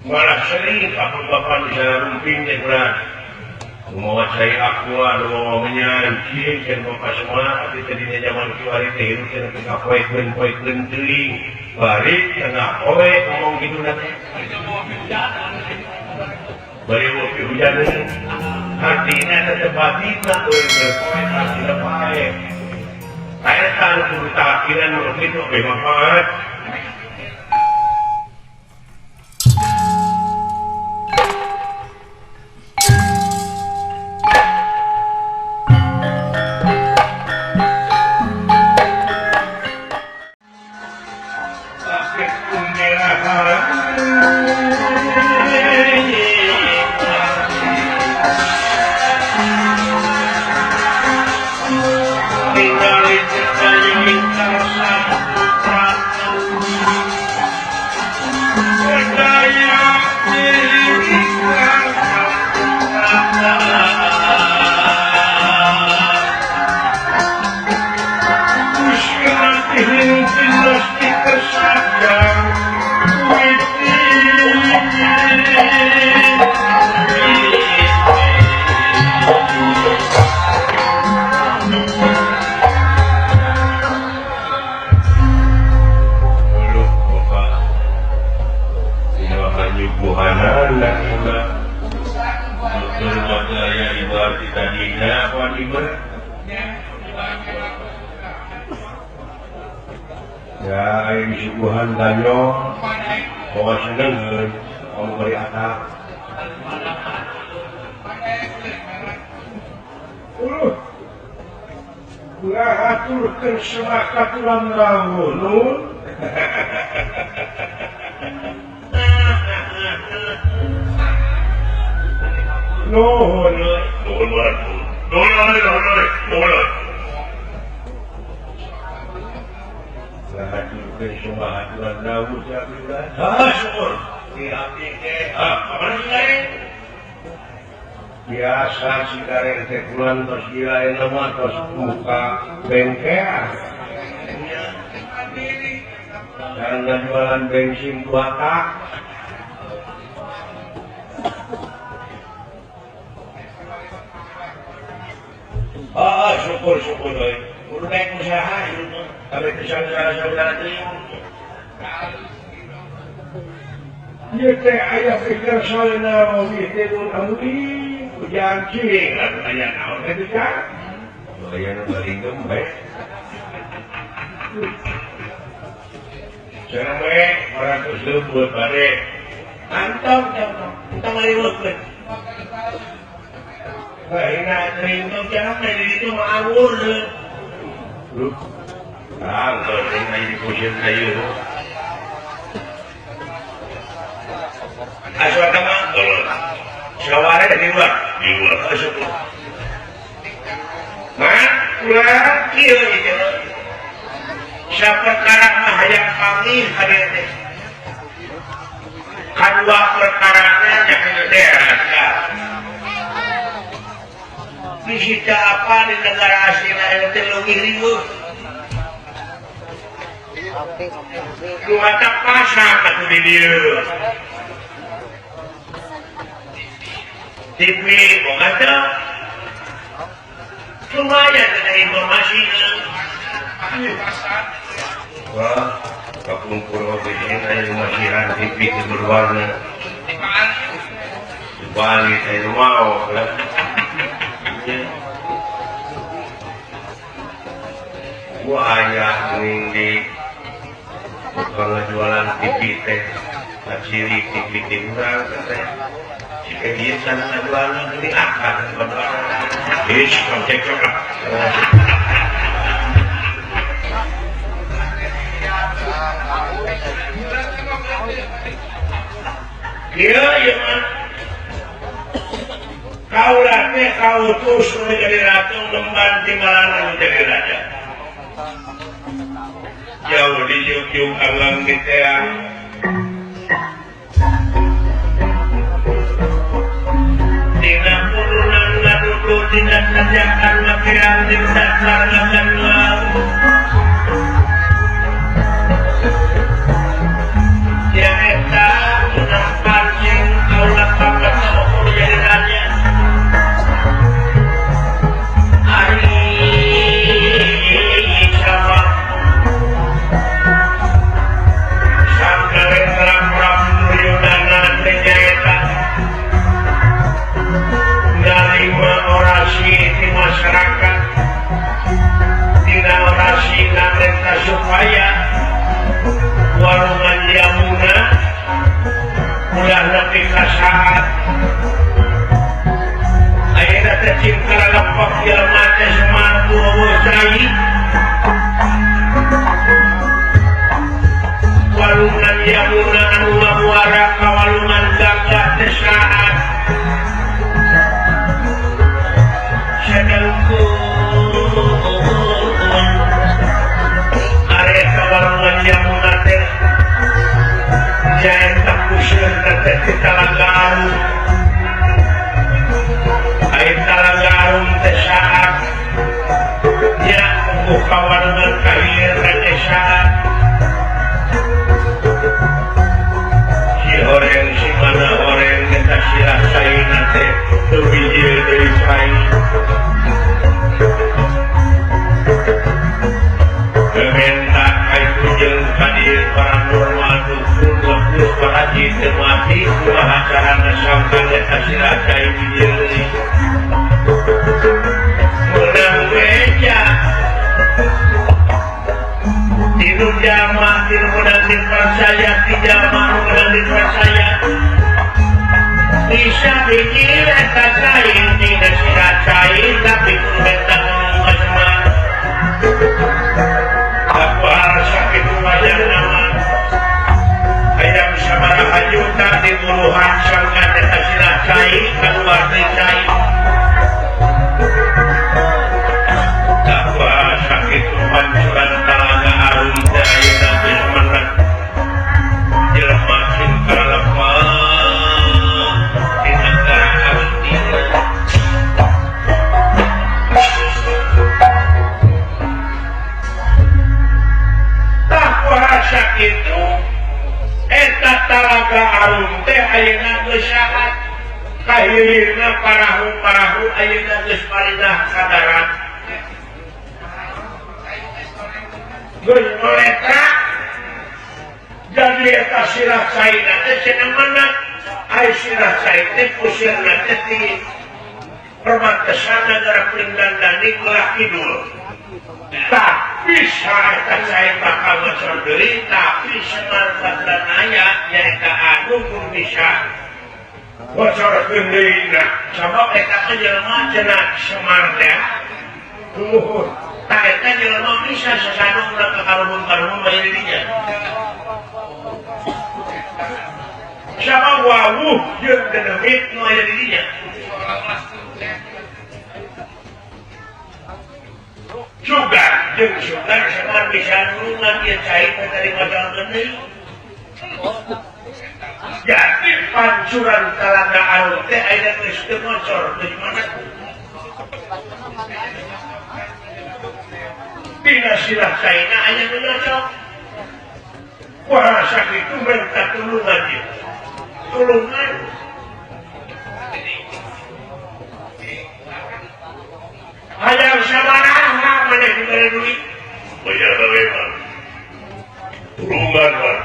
malah sering aku bapak di sana rumpin ya berat mau saya aku mau menyan cie kan bapak semua tapi tadinya zaman kiwari teh itu kan kita poin teuing balik tengah poe ngomong gitu nanti bari wopi hujan hatinya tetep batina tuh berpoin hatinya baik saya tahu kudu takiran begitu bermanfaat. Ya, ini suguhan danyo, bawa seneng, kamu beri atap. Nggak aturkan semakat ulang tahun. No. Semua aturan Dawud ya bilang. Syukur. Biasa si karek teh pulang tos kirain nama tos muka bengkel. Karena jualan bensin 2 tak. Syukur doi. Udah naik usaha itu. Tapi saudara-saudara itu dia teh ayah pikir soalnya mau ditebun amudi hujan cing lalu ayah naon teh bisa ayah ngebalingkem baik sekarang baik orang tersebut pada mantap kita ngaliwakkan baik nak teringkem jangan dari itu mengawur lu kalau ini di posisi kayu asal kamu kalau sawarnya di luar masuk pulang kira itu perkara mah yang kami hadir kedua perkaranya yang daerah disita apa di negara asing yang terlebih ribu mata pasang aku di dia TV kok ada lumayan ada informasi wah kakumpul begini ada masiran TV berwarna dibalik saya mau lah gua ayah di kalau jualan TV teh cilik TV tinggal teh jika dia sana jualan ini akan cek iya mah kau latih kau terus menjadi ratu lemban timbalan menjadi raja jauh di ujung alam kita tidak purunan lalu tidak sajakan makiran di dasar dan lalu yang kita menangkan area kawarangan jamu nate jangan tak kusir nate kita langgarum air talanggarum tesaat ya kawarangan kahir nate saat si orang si mana orang kita silah saya nate terbijil dari saya kementak kaitu jeung kadir paranormal dukun lekus paraji temati kumahacarana sangkan eta silah saya bijil deui menang beja tinu jama tinu menang dipercaya ti jama menang dipercaya bisa pikir eta cair tidak silah cair tapi kumentak ngomong asma apa sakit wajah nama ayam sabaraha juta di puluhan sangkan eta silah cair keluar dari cair apa sakit pancuran talaga arum daya nabi semangat jelma cinta lemah di negara Argentina tak kuasa itu eta talaga arum teh ayeuna geus sahat kahirna parahu ayeuna geus parinah ka darat geus ngoletra jadi eta silah cairna teh cenah mana ai silah cair teh kusirna teh ti perbatasan negara Pringgandani belah kidul tapi saya cair bakal ngecor deui tapi Semar Badranaya nyaeta anu kudu bisa ngocorkeun deui sabab eta teh jelema cenah Semar teh luhur tak eta jelema bisa sasadung urang ka karumun-karumun bae di dinya sabab wawuh jeung geneumit nu aya di dinya juga jeung sugan Semar bisa nulungan ieu cair dari modal geuning jadi pancuran talaga arum teh aya geus teu ngocor dari mana dina silah cairna aya nu ngocor kuasa kitu minta tulungan ieu tulungan hayang sabaraha maneh dibere duit bayar bae mah tulungan mah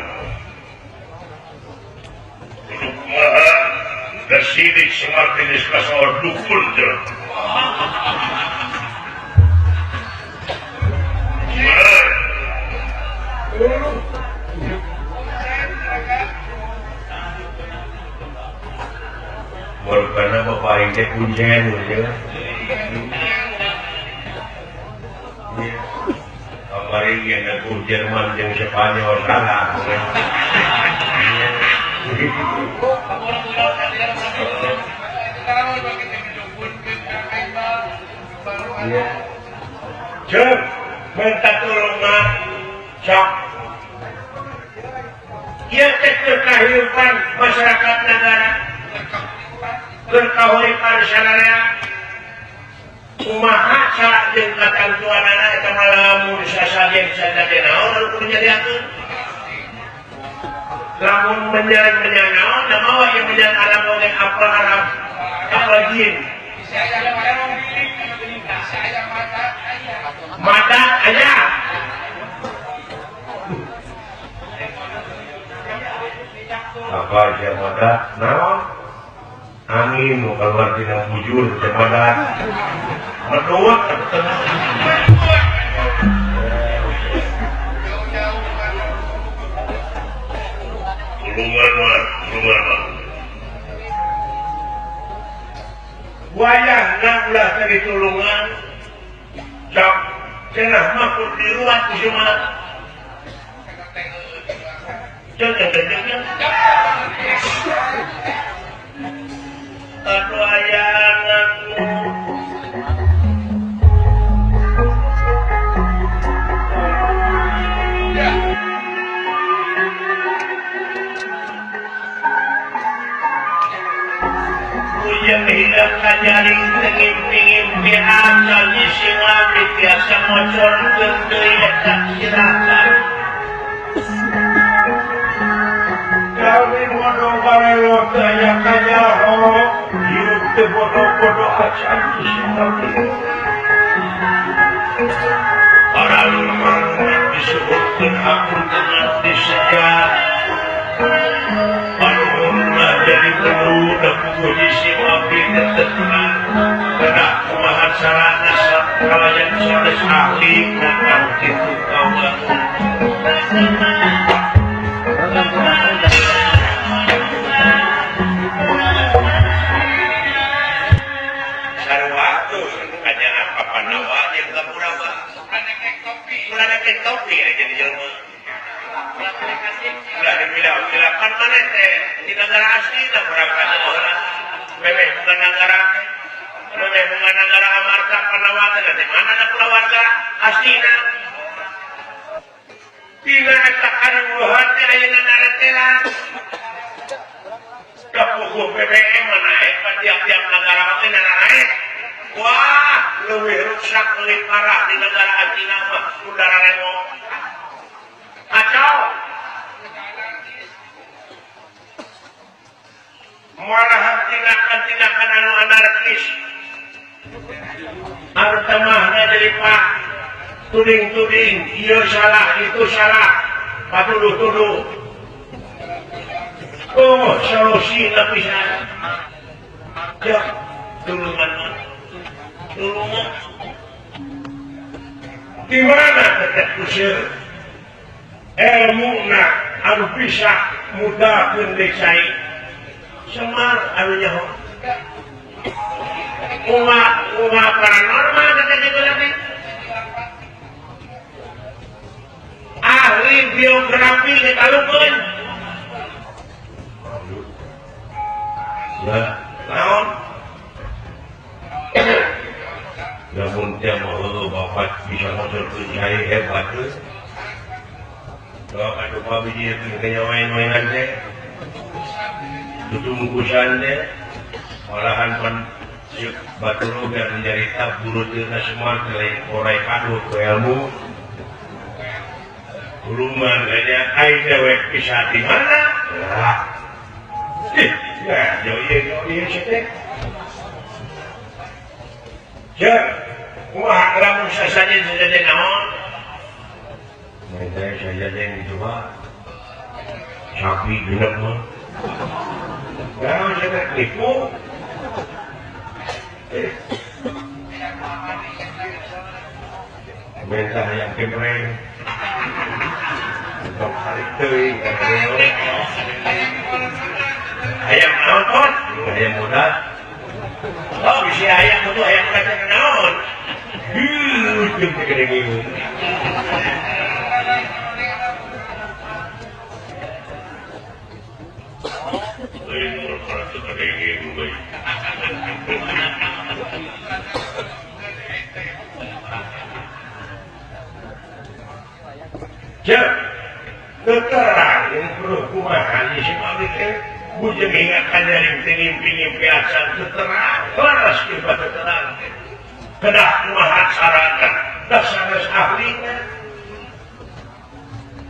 kudu kumaha da sidik Semar geus kasaor dukun teh Morgana bapak ini punjen ya. Apalagi yang ada Jerman yang Spanyol kalah. Cek, minta tolongan, cak. Ia cek kehidupan masyarakat negara. Berkahuripan syaraya kumaha cara jeung katantuanana eta lamun sasajen sadade naon anu kudu nyadiakeun lamun menyan naon namawa yang menyan alam oge apa Arab apa jin mata aya apa aja mata naon angin mau keluar dina bujur daripada medut tulungan mah wayah ulah tadi tulungan cak cenah mah kudu diruat ku Semar jangan aduh ayangan janji sinami biasa mocor gendei eta silakan. Kami mono balelo tanya kanya ho, yuk te bodo acan sinami. Para lumang disebutkan aku dengan disejak. Alhamdulillah jadi perlu dan posisi api tertekan. Karena kumahan sarana kalayan sanes ahli dan kalau itu kawan. Sarwatu hanya apa nawa yang kapurawa. Mulai topi aja di jelma. Sudah dibilang-bilangkan mana teh di negara asli tak berangkat orang. Memang bukan negara Amarta Panawata di mana ada Panawata aslinya. Tidak akan buatnya ayeuna naretela. Kapuku BBM naik tiap-tiap negara itu naik. Wah, lebih rusak lebih parah di negara aslinya mah udara remo. Kacau. Malahan tindakan anu anarkis. Artemahna dari Pak tuding-tuding, iya salah, itu salah, patuduh-tuduh. Oh, solusi tapi saya. Ya, tulungan. Di mana tetap kusir? Ilmu na anu bisa mudah mendesai semar anunya ho umat paranormal kata gitu lagi ahli biografi ditalukeun ya naon namun dia mau bapak bisa motor kerjai hebat tuh. Kalau ada babi dia kaya main-mainan deh, tutup bungkusan deh, malahan pan batu logar menjadi tab bulu tina semua selain orai padu ke ilmu, rumah kaya ai dewek bisa di mana? Ya, jauh sih. Ya, wah ramu sasaja naon. Saya yang dicoba sapi genep mah kalau saya nipu minta yang kemreng untuk hari teuing ayam nonton ayam muda oh bisa ayam itu ayam kacang naon jum gede-gede Jep, keterang yang perlu kumahan di sini bujang ingatkan dari pingin biasa keterang, keras kita keterang. Kedah kumahan sarangan, dasar ahlinya.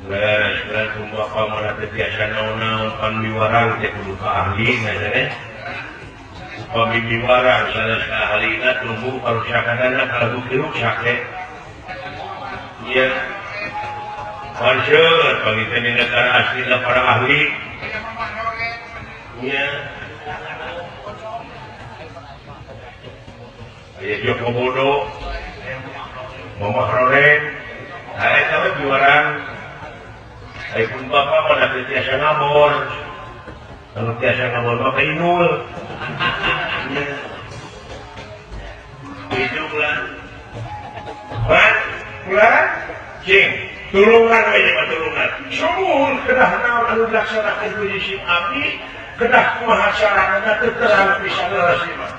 Beres kumpah mana biasa naon-naon pambiwarang teh kudu ka ahlina teh. Pambiwarang sanes ka ahlina tunggu parusakanana kalau rusak teh. Iya. Masyur bagi negara asli para ahli. Iya. Aya Joko Bodo, Mama Roden, saya tahu biwarang. Saya pun bapak pada tiasa ngabor, kalau tiasa ngabor bapak inul, itu bulan, cing, tulungan aja pak tulungan, semua kedah naon anu dilaksanakan posisi api, kedah kumahasaranana terang bisa ngelasi mah,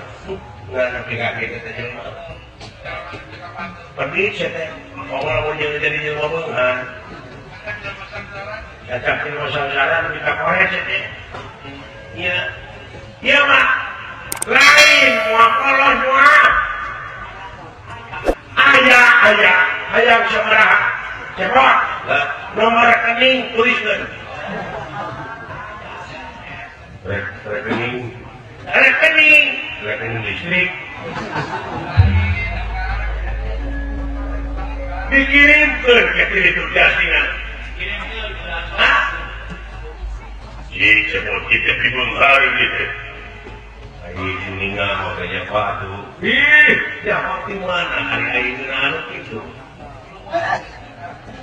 nggak nanti kaki kita jelma, pergi saya, mau jadi jelma bungan. Cacakin masalah kita korek saja. Iya, iya mak. Lain muak kolon muak. hayang sabaraha cepot nomor rekening tuliskeun rekening listrik dikirimkeun ke itu jasingan cepot kita bingung hari gitu ini nggak mau kayak padu siapa di mana hari ini anak itu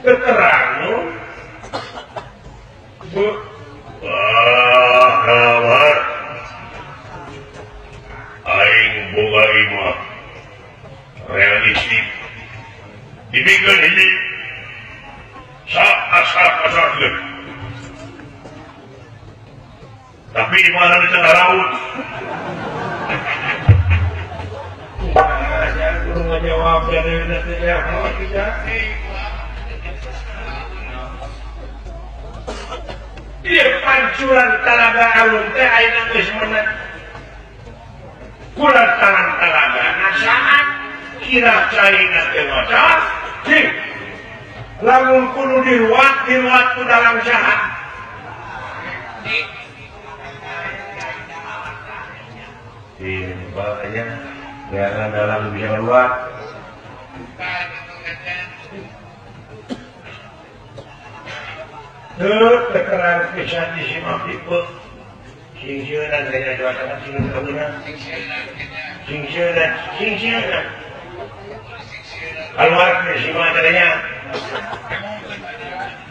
keterang kawan aing boga imah realistik dibikin ini asap tapi di mana di tengah laut guru ngejawab dari tidak dia pancuran talaga alun teh ayeuna geus meunang kulat tangan talaga nasahan kira caina teh waca cing lamun kudu diruat ku dalam saha banyak jangan dalam bisa keluar terang pisah di simak tipe singsiunan saya jualan singsiunan keluar ke simak adanya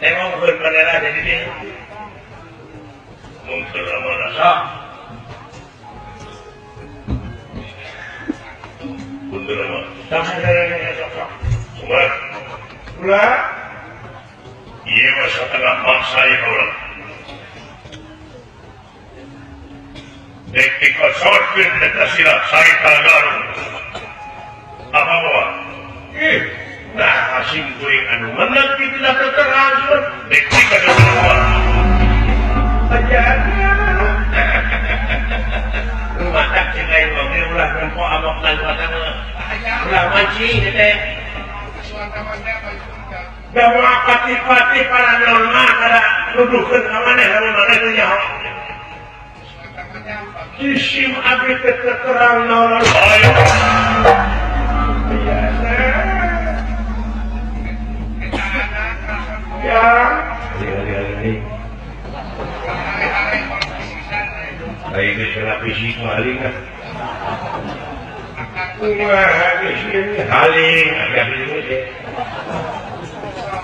memang berbeda jadi dia mungkin lama rasa bener mah sama cuma pula iya masa tengah maksa ya orang dek dikosotkan dek silap saya talaga apa bawa nah asim kuring anu menang di tidak terterang dek dikosotkan aja rumah tak cikai mobil ulah rempok amok dan watama ulah mancing teh gak mau pati-pati paranormal kada nuduhkeun ka maneh lamun maneh teu nyaho isim abdi teh terang naon ayo ya ayo geus lapisi maling wah geus haling agak ini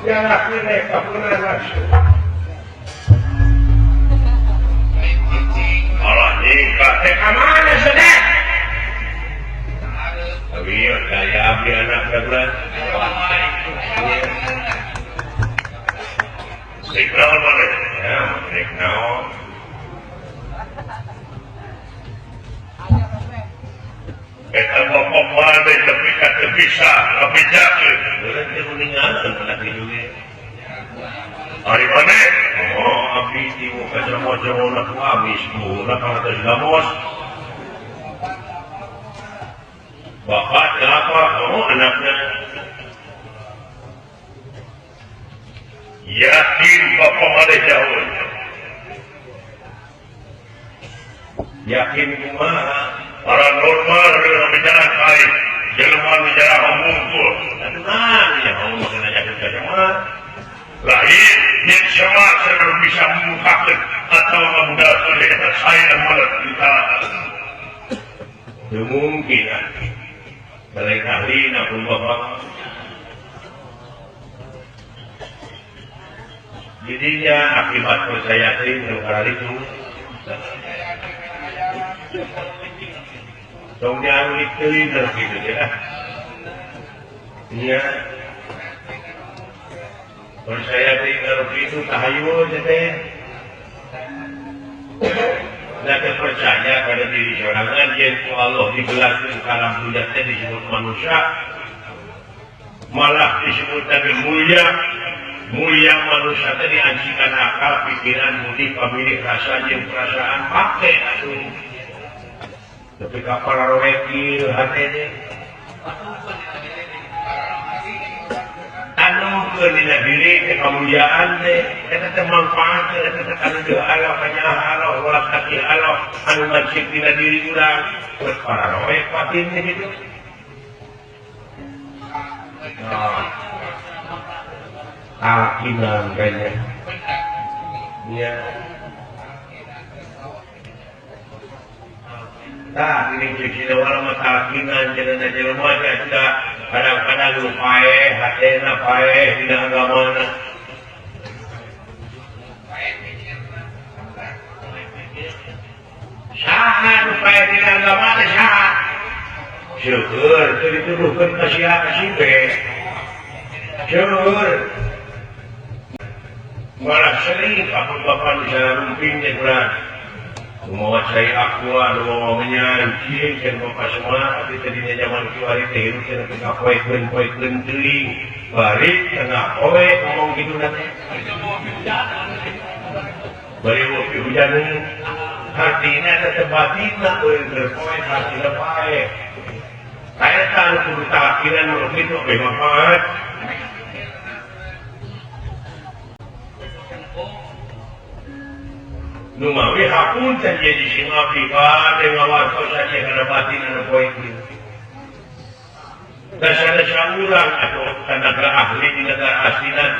yang akhirnya kapuna langsung Allah nikah teh kamana sedek tapi ya kaya abdi anak berat signal mana ya signal kita bapak mana tapi kata bisa tapi jatuh berarti meninggalkan lagi juga hari mana oh abdi timu kacamata nak habis nak kata gamos bapak kenapa oh anaknya yakin bapak mana jauh yakin kumaha paranormal dengan bicara kain jelmaan bicara homungkul tenang ya Allah kena yakin kacamata lahir yang sama saya bisa mengungkapkan atau mudah terlihat saya malah kita kemungkinan balik ahli pun bapak jadinya akibat percaya negara itu dong diarulik telinga gitu ya iya percaya tinggal itu tahayul teh tidak percaya pada diri sorangan yang Allah digelarkan kalam dunia teh disebut manusia malah disebut tadi mulia manusia teh diancikan akal pikiran budi pemilik rasa yang perasaan pakai atuh tapi kapal roekil hati dina diri kemuliaan teh eta manfaat eta anu teu Allah kanyaha Allah ulah kaki Allah anu mancik dina diri urang terus pararoe batin gitu. Keyakinan kayaknya ya tak ini cuci orang mata keyakinan jalan jelema aja kadang-kadang lupae hatena pae dina agamana saha lupae dina agamana saha syukur teu dituduhkeun ka sia ka sibe syukur malah sering aku bapak di sana rumpingnya berat mau cai aqua mau menyan kieu can bapak semua tapi tadinya zaman kieu ari teh hirup cenah teu poe-poekeun teuing bari tengah poe ngomong gitu nanti bari ngopi hujan hartina teh batina euy poe hartina pae saya tahu kudu takiran nu kitu ge manfaat numawi hakun saja di Singapura dengan warga saja karena batin anu poin itu. Dan sana urang atau tenaga ahli di negara aslinan.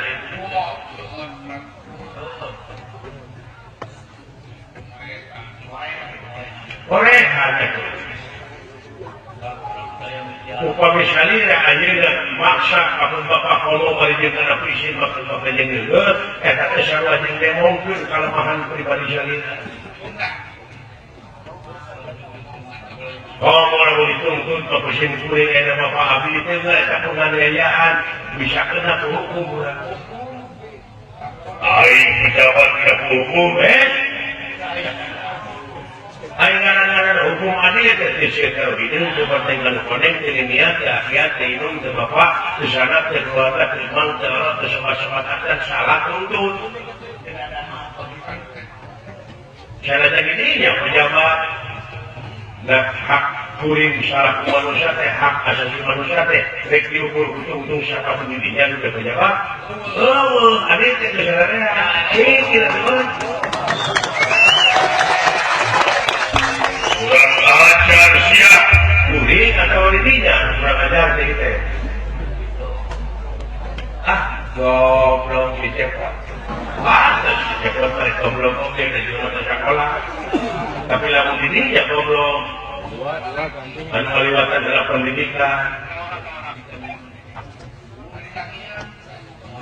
Oleh hal itu, upami salira ayeuna maksa aku bapak kalau bari jeung kana prisin bapak jeung geus eta teh sarua jeung demongkeun kalemahan pribadi salira. Oh, mau dituntut ke prisin kuring eta bapak abdi teh eta penganiayaan bisa kena hukum urang. Aing pejabat tidak hukum Aing ngaran-ngaran hukum adil teh sekitar hidup bertengan koneng dengan niat akhir tinung teh bapak di sana teh keluarga teh mang teh orang teh sobat-sobatan salah tuntut. Cara tadinya pejabat nak hak kuring salah manusia teh hak asasi manusia teh rek diukur untung siapa pendidikan udah pejabat. Oh, adil teh sebenarnya kira teman. Kurang ajar siap kuring atau dirinya kurang ajar kita goblok dicepat pantas dicepat mereka goblok oke dari mata sekolah tapi lalu dirinya goblok anu kelewatan dalam pendidikan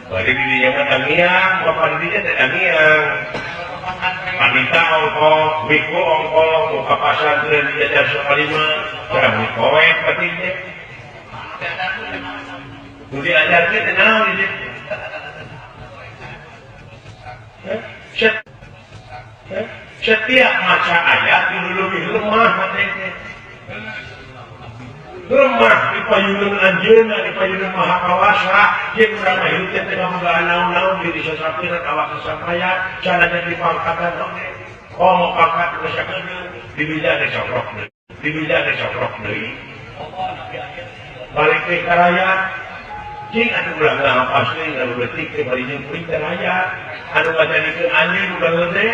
bari dirinya tamiang bapak dirinya tamiang Panita ongkong, biku ongkong, buka pasantren di jajar sekalima, jangan koek batinnya. Jadi ajarnya tenang ini. Setiap maca ayat lebih lemah matanya. Lemah di payunan anjeunna di payunan maha kawasa jeung urang mah hirup teh teu boga naon-naon di sasapiran awak sasamaya cara jadi pangkatan oge mau pangkat geus sakedeung di bijana cokrok deui balik ke rakyat cing atuh urang ngahapas deui anu leutik teh bari jeung kuring teh rakyat anu ngajalikeun anjeun udah gede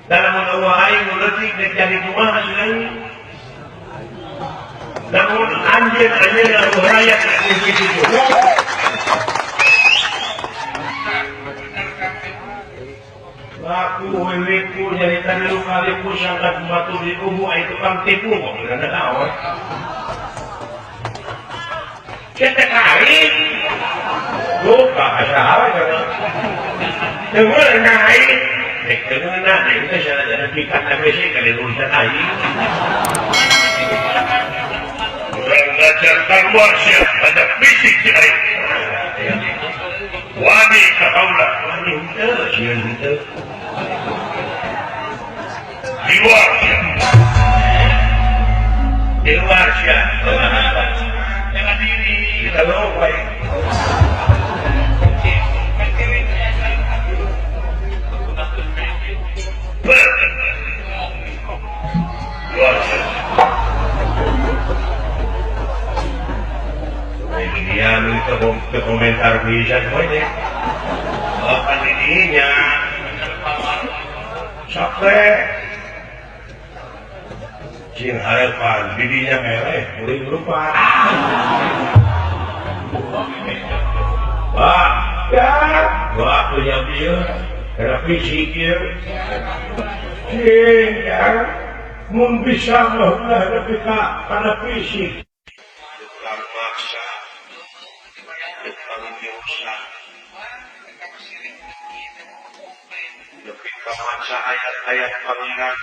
dalam menawa aing nu leutik dek jadi kumaha selain namun anjir anu rakyat begitu juga. Laku weweku jadi tadi lu kali pusangkat batu di tubuh itu kan tipu kok nggak tahu. Kita kali, lupa asal kan. Dengar naik, dengar naik itu salah pikat tapi sih kali urusan aing. Belajar luar siap ada fisik di air wani kaulah wani itu di luar siap jangan diri kita lupa luar siap dia ke komentar bisa pokoknya apa dirinya sampai cing harapan dirinya mereh boleh berupa wah ya wah punya dia karena fisik ya ya mun bisa menghadapi karena fisik tukang maksa tukang diusah lebih kemaksa ayat-ayat pangeran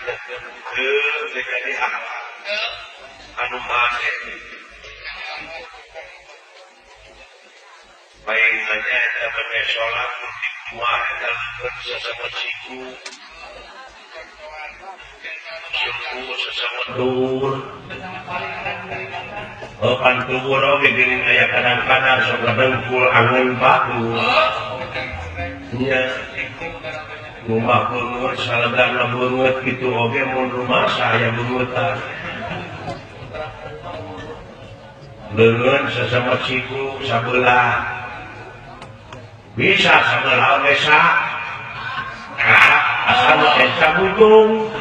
jadi apa anu make baingannya temennya sholat untuk kuah dan sesama siku suku sesama dur pantur oke gini kayak kadang-kadang sok dengkul angin batu nya rumah bungut saladana bungut gitu oke mun rumah saya bungutan leungeun sesama siku sabelah bisa sabelah oke sa asal esa buntung